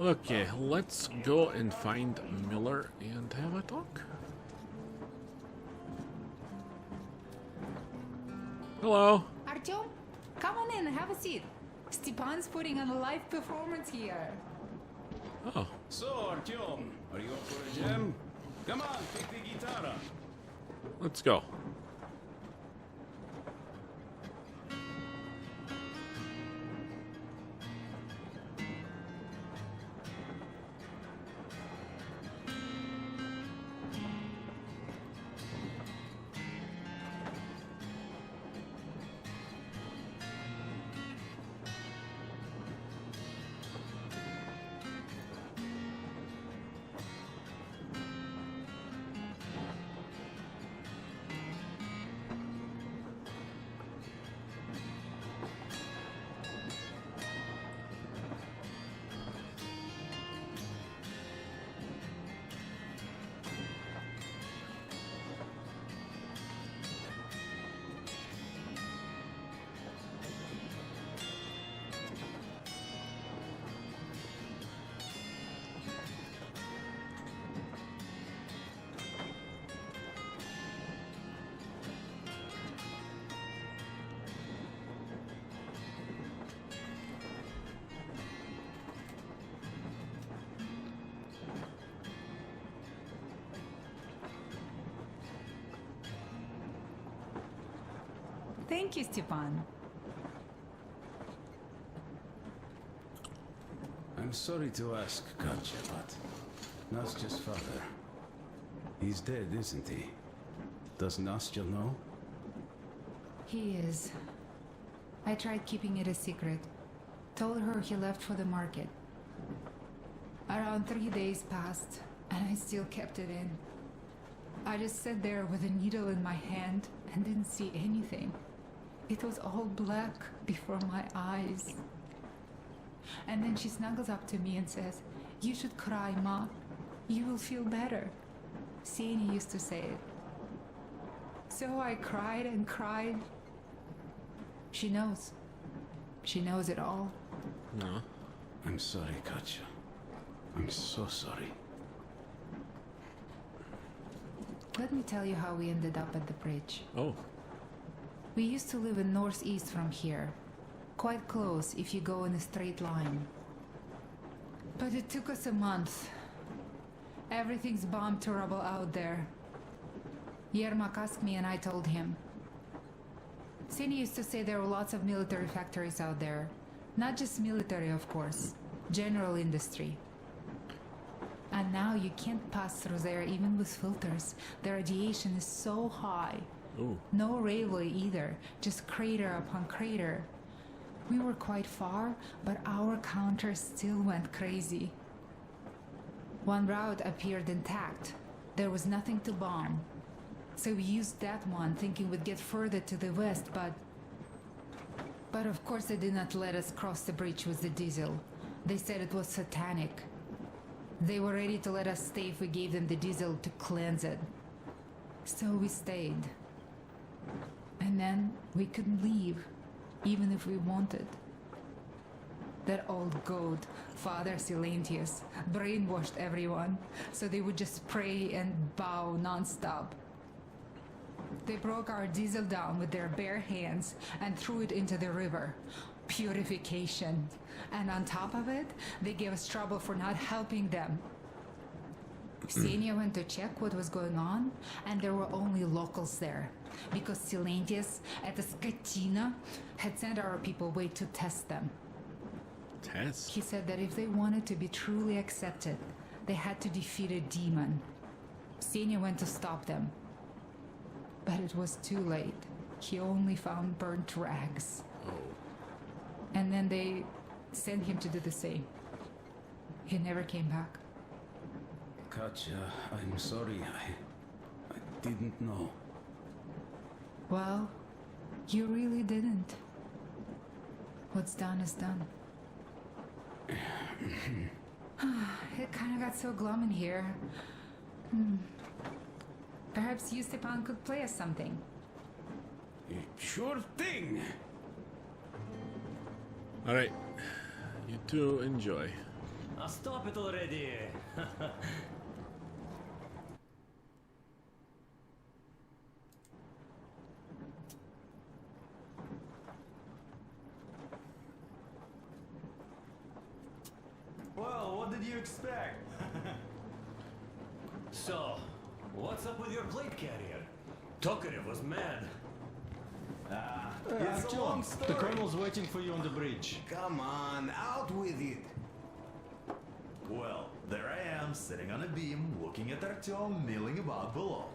Okay, let's go and find Miller and have a talk. Hello. Artyom, come on in, have a seat. Stepan's putting on a live performance here. Oh, So, Artyom, are you up for a jam? Come on, take the guitar. let's go. Thank you, Stepan. I'm sorry to ask, Katya, but Nastya's father, he's dead, isn't he? Does Nastya know? He is. I tried keeping it a secret. Told her he left for the market. Around 3 days passed, and I still kept it in. I just sat there with a needle in my hand and didn't see anything. It was all black before my eyes. And then she snuggles up to me and says, "You should cry, Ma. You will feel better." Sani used to say it. So I cried and cried. She knows. She knows it all. No. I'm sorry, Katya. I'm so sorry. Let me tell you how we ended up at the bridge. Oh, We used to live in northeast from here. Quite close if you go in a straight line. But it took us a month. Everything's bombed to rubble out there. Yermak asked me and I told him. Sini used to say there were lots of military factories out there. Not just military, of course. General industry. And now you can't pass through there even with filters. The radiation is so high. ooh. No railway either, just crater upon crater. We were quite far, but our counter still went crazy. One route appeared intact. There was nothing to bomb. So we used that one, thinking we'd get further to the west, but of course they did not let us cross the bridge with the diesel. They said it was satanic. They were ready to let us stay if we gave them the diesel to cleanse it. So we stayed. And then we couldn't leave, even if we wanted. That old goat, Father Silentius, brainwashed everyone, so they would just pray and bow non-stop. They broke our diesel down with their bare hands and threw it into the river. Purification. And on top of it, they gave us trouble for not helping them. Ksenia went to check what was going on, and there were only locals there, because Silentius at the Skatina had sent our people away to test them. Test? He said that if they wanted to be truly accepted, they had to defeat a demon. Ksenia went to stop them. But it was too late. He only found burnt rags. Oh. And then they sent him to do the same. He never came back. Katya, I'm sorry. I didn't know. Well, you really didn't. What's done is done. It kind of got so glum in here. Perhaps you, Stepan, could play us something. Sure thing. All right. You two enjoy. Stop it already. Well, what did you expect? So, what's up with your plate carrier? Tokarev was mad. It's a long Artyom, story. the colonel's waiting for you on the bridge. Come on, out with it. Well, there I am, sitting on a beam, looking at Artyom milling about below.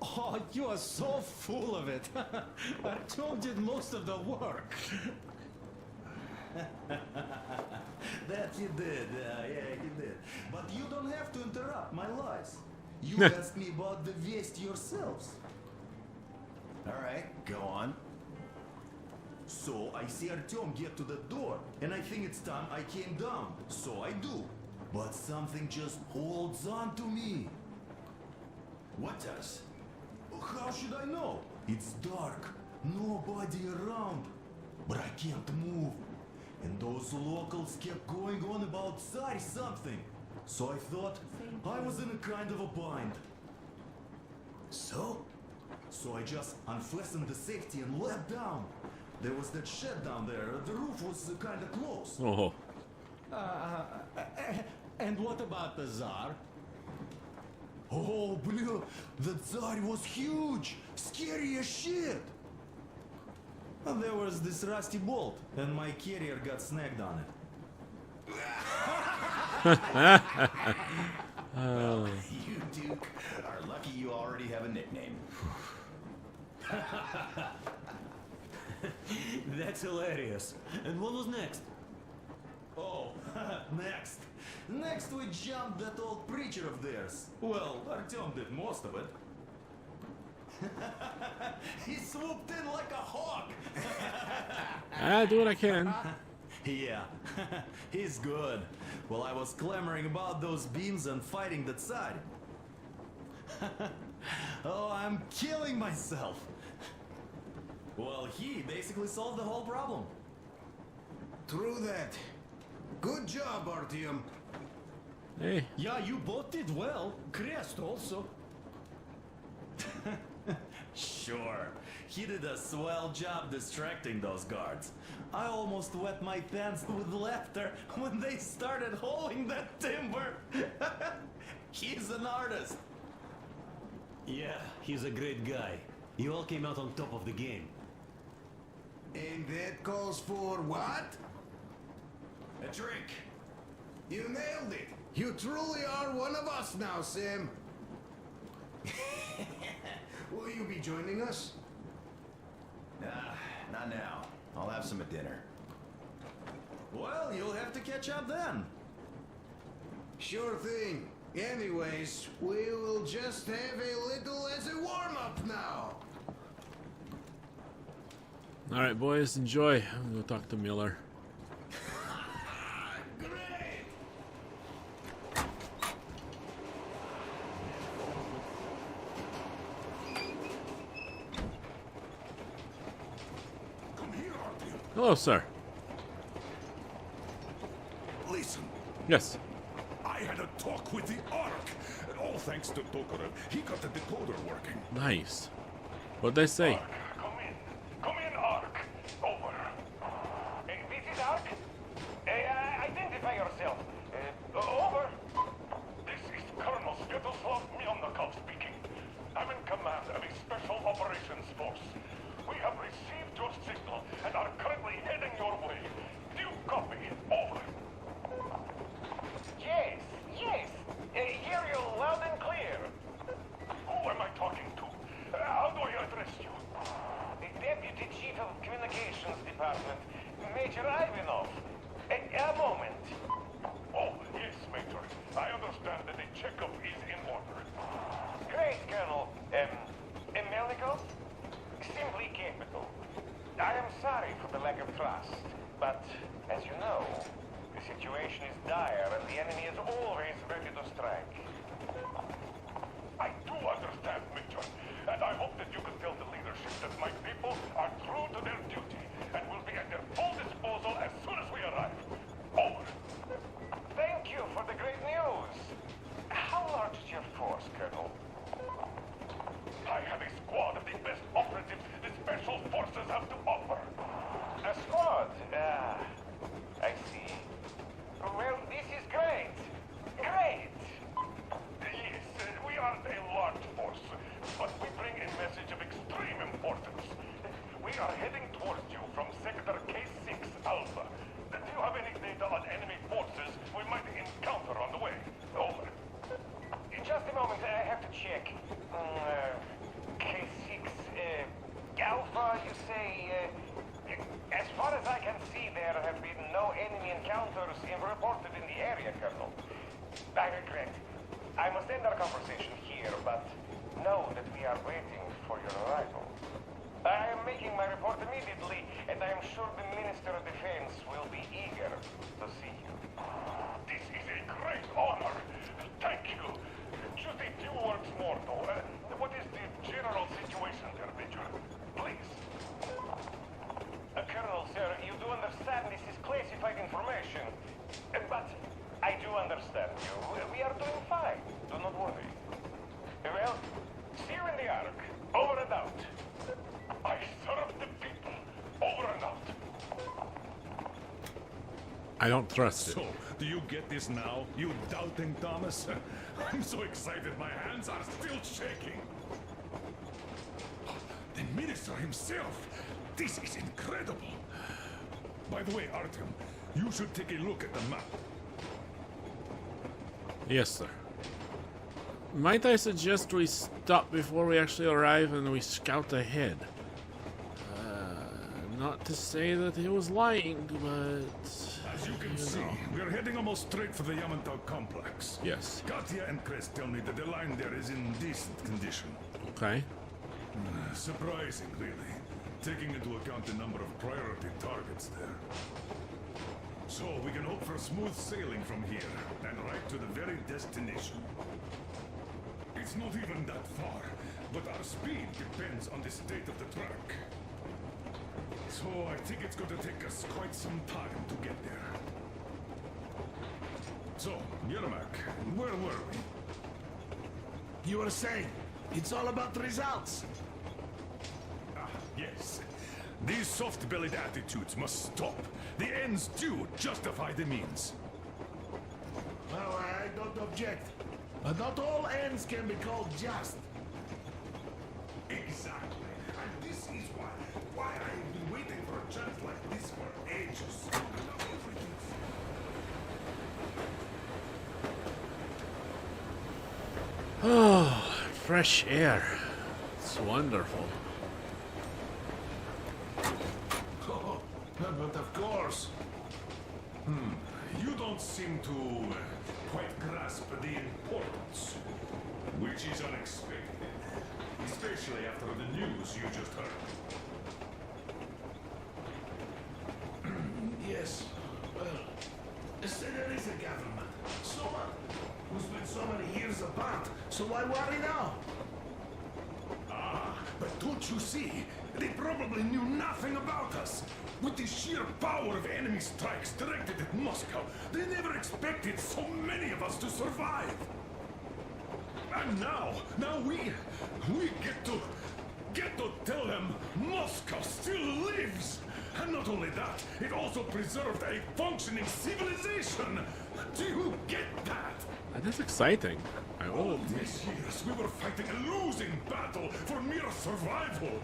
Oh, you are so full of it. Artyom did most of the work. That he did, yeah, he did. But you don't have to interrupt my lies. You asked me about the Vest yourselves. Alright, go on. So I see Artyom get to the door, and I think it's time I came down. So I do. But something just holds on to me. What does? How should I know? It's dark, nobody around. But I can't move. And those locals kept going on about Tsar something. So I thought I was in a kind of a bind. So I just unfastened the safety and leapt down. There was that shed down there. The roof was kind of close. Oh. And what about the Tsar? Oh, blue, the Tsar was huge, scary as shit. And there was this rusty bolt, and my carrier got snagged on it. Well, you, Duke, are lucky you already have a nickname. That's hilarious. And what was next? Oh, next. Next we jumped that old preacher of theirs. Well, Artyom did most of it. He swooped in like a hawk. I do what I can. Yeah, he's good. Well, I was clamoring about those beams and fighting the Tsar. Oh, I'm killing myself. Well, he basically solved the whole problem. True that. Good job, Artyom. Hey, Yeah, you both did well. Crest also. Sure, he did a swell job distracting those guards. I almost wet my pants with laughter when they started hauling that timber. He's an artist. Yeah, he's a great guy. You all came out on top of the game. And that calls for what? A drink. You nailed it. You truly are one of us now, Sam. Will you be joining us? Nah, not now. I'll have some at dinner. Well, you'll have to catch up then. Sure thing. Anyways, we will just have a little as a warm-up now. all right, boys, enjoy. I'm gonna go talk to Miller. Great! Come here, Artyom. Hello, sir. Listen, Yes. I had a talk with the Ark. And all thanks to Tokarev, he got the decoder working. Nice. What'd they say? Ark, come in. Come in, Ark. Over. This is Ark. Identify yourself. Over. This is Colonel Sviatoslav Mylnikov speaking. I'm in command of a special operations force. We have received your signal and are currently heading your way. Do you copy? Over. Yes, yes. Hear you loud and clear. Who am I talking to? How do I address you? The Deputy Chief of Communications Department, Major Ivanov. A moment. Oh, yes, Major. I understand that the checkup is in order. Great, Colonel. Melnikov? Simply capital. I am sorry for the lack of trust, but as you know, the situation is dire and the enemy is always ready to strike. I do understand, Major, and I hope that you can tell the leadership that my people are true to their duty and will be at their full disposal as soon as we arrive. Over. have been no enemy encounters reported in the area, Colonel. I regret. I must end our conversation here, but know that we are waiting for your arrival. I am making my report immediately, and I am sure the Minister of Defense will be eager to see you. This is a great honor. Thank you. Just a few words more, though. What is the general situation there, Major? Please. Colonel, sir, you do understand this is classified information. But I do understand you. We are doing fine. Do not worry. Well, see you in the Ark. Over and out. I serve the people. Over and out. I don't trust it. So, do you get this now, you doubting Thomas? I'm so excited my hands are still shaking. The minister himself! This is incredible! By the way, Artyom, you should take a look at the map. Yes, sir. Might I suggest we stop before we actually arrive and we scout ahead? Not to say that he was lying, but... As you can see, we're heading almost straight for the Yamantau complex. Yes. Katya and Chris tell me that the line there is in decent condition. Okay. Surprising, really, taking into account the number of priority targets there. So we can hope for smooth sailing from here, and right to the very destination. It's not even that far, but our speed depends on the state of the track. So I think it's going to take us quite some time to get there. So, Yermak, where were we? You were saying, it's all about results. Ah, yes. These soft-bellied attitudes must stop. The ends do justify the means. Well, I don't object. But not all ends can be called just. Exactly. And this is why I've been waiting for a chance like this for ages. Oh, fresh air. It's wonderful. Oh, but of course. You don't seem to quite grasp the importance, which is unexpected, especially after the news you just heard. Yes. Well, say there is a government. So what? Who's been so many years apart, so why worry now? Ah, but don't you see? They probably knew nothing about us. With the sheer power of enemy strikes directed at Moscow, they never expected so many of us to survive. And now we get to tell them Moscow still lives. And not only that, it also preserved a functioning civilization. Do you get that? That is exciting. I All will. these years, we were fighting a losing battle for mere survival.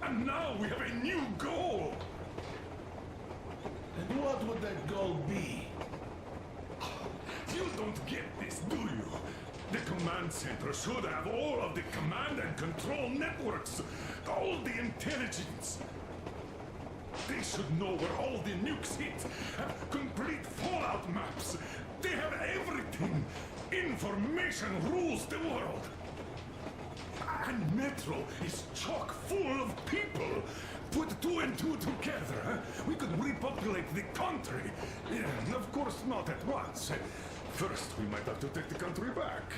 And now we have a new goal. And what would that goal be? You don't get this, do you? The command center should have all of the command and control networks, all the intelligence. They should know where all the nukes hit, have complete fallout maps. They have everything. Information rules the world. And Metro is chock full of people. Put two and two together, we could repopulate the country. And of course, not at once. First, we might have to take the country back.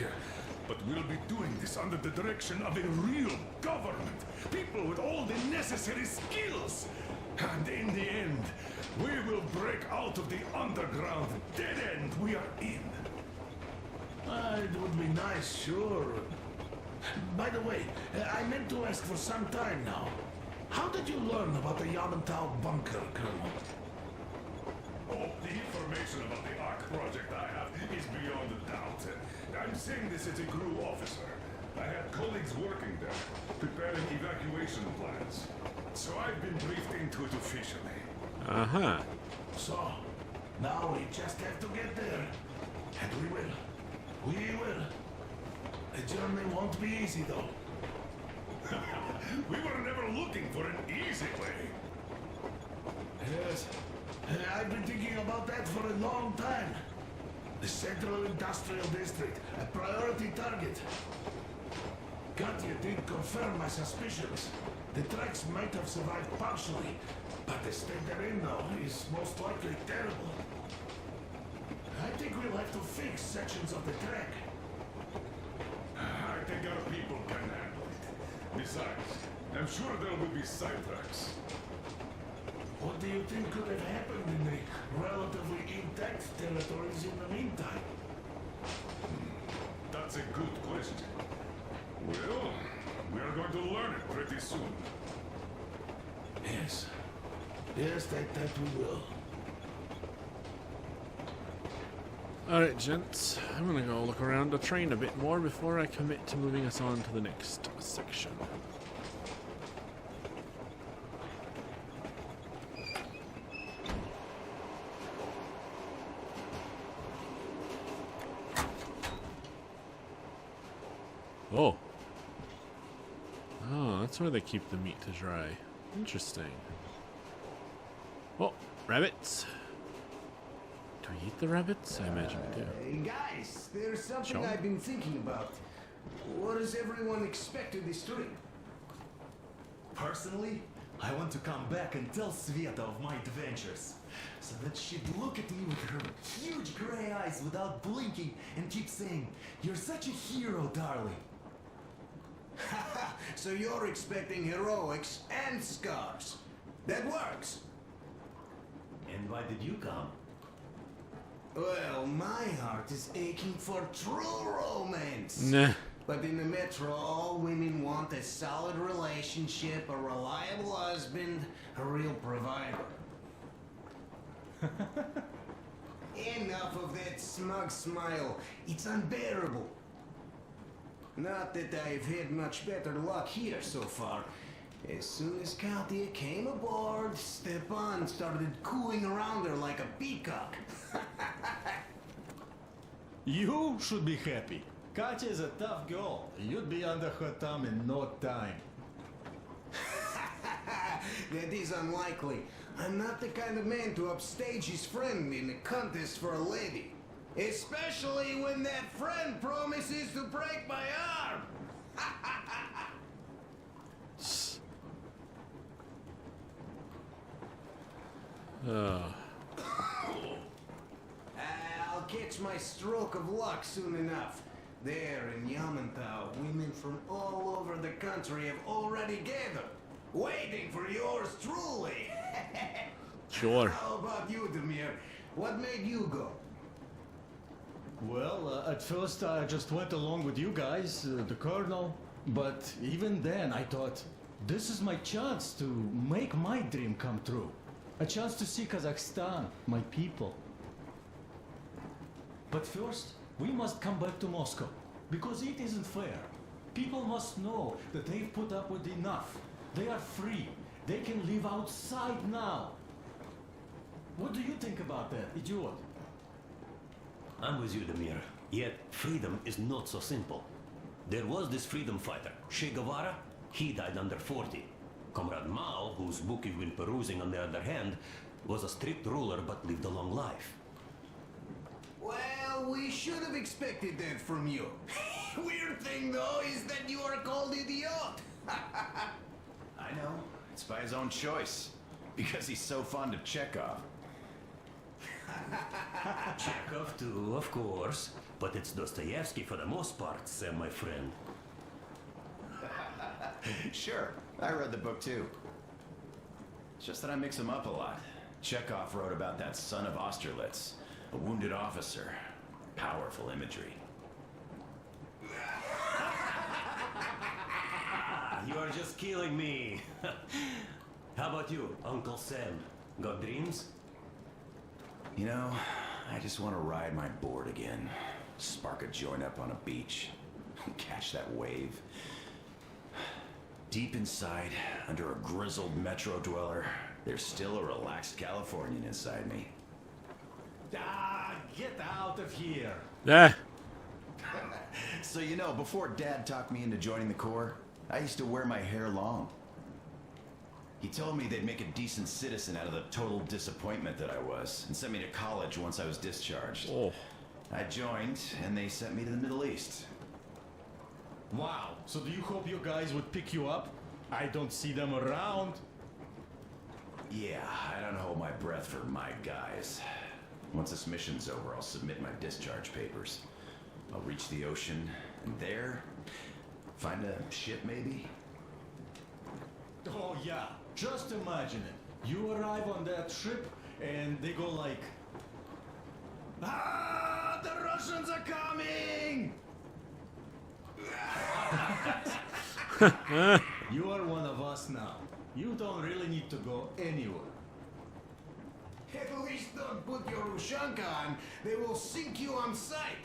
But we'll be doing this under the direction of a real government. People with all the necessary skills. And in the end, we will break out of the underground dead end we are in. It would be nice, sure. By the way, I meant to ask for some time now. How did you learn about the Yamantau bunker, Colonel? Oh, the information about the Ark project I have is beyond a doubt. I'm saying this as a crew officer. I had colleagues working there, preparing evacuation plans. So I've been briefed into it officially. Uh-huh. So, now we just have to get there. And we will. We will. The journey won't be easy, though. We were never looking for an easy way. Yes. I've been thinking about that for a long time. The Central Industrial District, a priority target. Katya did confirm my suspicions. The tracks might have survived partially, but the state they're in now is most likely terrible. I think we'll have to fix sections of the track. I think our people can handle it. Besides, I'm sure there will be sidetracks. What do you think could have happened in the relatively intact territories in the meantime? That's a good question. Well, we are going to learn it pretty soon. Yes. Yes, that we will. Alright, gents. I'm gonna go look around the train a bit more before I commit to moving us on to the next section. Oh. Oh, that's where they keep the meat to dry. Interesting. Oh, rabbits. Do we eat the rabbits? I imagine we do. Hey guys, there's something Sure. I've been thinking about. What does everyone expect of this trip? Personally, I want to come back and tell Sveta of my adventures. So that she'd look at me with her huge gray eyes without blinking and keep saying, "You're such a hero, darling." So you're expecting heroics and scars. That works. And why did you come? Well, my heart is aching for true romance. Nah. But in the metro, all women want a solid relationship, a reliable husband, a real provider. Enough of that smug smile. It's unbearable. Not that I've had much better luck here so far. As soon as Katya came aboard, Stepan started cooing around her like a peacock. You should be happy. Katya is a tough girl. You'd be under her thumb in no time. That is unlikely. I'm not the kind of man to upstage his friend in a contest for a lady. Especially when that friend promises to break my arm. I'll catch my stroke of luck soon enough. There in Yamantau, women from all over the country have already gathered, waiting for yours truly. Sure. How about you, Demir? What made you go? Well, at first I just went along with you guys, the colonel. But even then I thought, this is my chance to make my dream come true. A chance to see Kazakhstan, my people. But first, we must come back to Moscow, because it isn't fair. People must know that they've put up with enough. They are free. They can live outside now. What do you think about that, idiot? I'm with you, Demir. Yet, freedom is not so simple. There was this freedom fighter, Che Guevara. He died under 40. Comrade Mao, whose book you've been perusing on the other hand, was a strict ruler but lived a long life. Well, we should have expected that from you. Weird thing, though, is that you are called idiot. I know. It's by his own choice. Because he's so fond of Chekhov. Chekhov too, of course. But it's Dostoevsky for the most part, Sam, my friend. Sure, I read the book too. It's just that I mix them up a lot. Chekhov wrote about that son of Austerlitz, a wounded officer. Powerful imagery. You are just killing me. How about you, Uncle Sam? Got dreams? You know, I just want to ride my board again. Spark a joint up on a beach. Catch that wave. Deep inside, under a grizzled metro dweller, there's still a relaxed Californian inside me. Ah, get out of here. Yeah. So you know, before Dad talked me into joining the Corps, I used to wear my hair long. He told me they'd make a decent citizen out of the total disappointment that I was, and sent me to college once I was discharged. Oh. I joined, and they sent me to the Middle East. Wow, so do you hope your guys would pick you up? I don't see them around. Yeah, I don't hold my breath for my guys. Once this mission's over, I'll submit my discharge papers. I'll reach the ocean, and there, find a ship maybe? Oh yeah, just imagine it. You arrive on that ship and they go like, "Ah, the Russians are coming!" You are one of us now. You don't really need to go anywhere. At least don't put your Ushanka on. They will sink you on sight.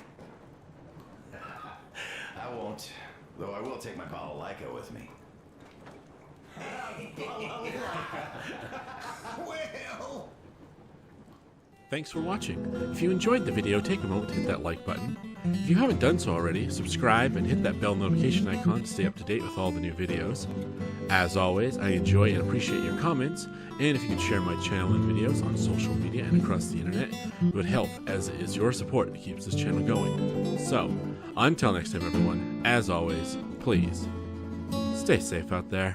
I won't, though I will take my balalaika with me. Well... Thanks for watching. If you enjoyed the video, take a moment to hit that like button. If you haven't done so already, subscribe and hit that bell notification icon to stay up to date with all the new videos. As always, I enjoy and appreciate your comments, and if you could share my channel and videos on social media and across the internet, it would help, as it is your support that keeps this channel going. So, until next time everyone, as always, please, stay safe out there.